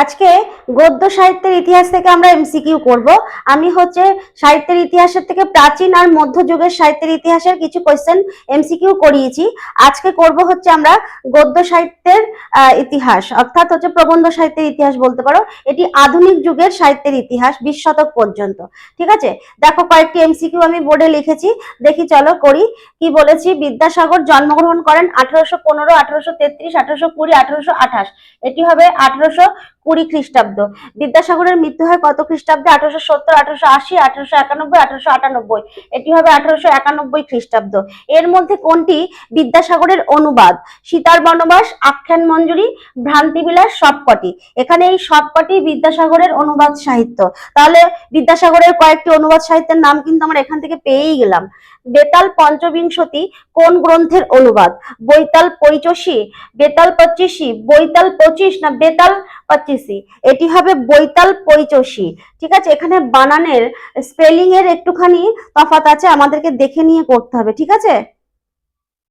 আজকে গদ্য সাহিত্যের ইতিহাস থেকে আমরা এমসিকিউ করব। আমি সাহিত্যের ইতিহাসের থেকে প্রাচীন আর মধ্যযুগের সাহিত্যের ইতিহাসের কিছু কোশ্চেন এমসিকিউ করিয়েছি। আজকে করব আমরা গদ্য সাহিত্যের ইতিহাস, অর্থাৎ প্রবন্ধ সাহিত্যের ইতিহাস বলতে পারো। এটি আধুনিক যুগের সাহিত্যের ইতিহাস 20 শতক পর্যন্ত। ঠিক আছে, দেখো কয়েকটি এমসিকিউ আমি বোর্ডে লিখেছি, দেখি চলো করি। কি বলেছি? বিদ্যাসাগর জন্মগ্রহণ করেন 1815, 1833, 1820, 1828। এটি হবে 1820 খ্রিস্টাব্দ। বিদ্যাসাগরের মৃত্যু হয় কত খ্রিস্টাব্দে? 1870, 1880, 1891, 1898। এটি হবে 1891 খ্রিস্টাব্দ। এর মধ্যে কোনটি বিদ্যাসাগরের অনুবাদ? সীতার বনবাস, আখ্যান মঞ্জুরি, ভ্রান্তিবিলাস, সবকটি। এখানে এই সবকটি বিদ্যাসাগরের অনুবাদ সাহিত্য। তাহলে বিদ্যাসাগরের কয়েকটি অনুবাদ সাহিত্যের নাম কিন্তু আমরা এখান থেকে পেয়েই গেলাম। বেতাল পঞ্চবিংশতি কোন গ্রন্থের অনুবাদ? বৈতাল পৈচশী, বেতাল পঁচিশি, বৈতাল 25 না বেতাল 25? এটি হবে বৈতাল পৈচশী। ঠিক আছে, এখানে বানানের স্পেলিং এর একটুখানি তফাৎ আছে, আমাদেরকে দেখে নিয়ে করতে হবে। ঠিক আছে।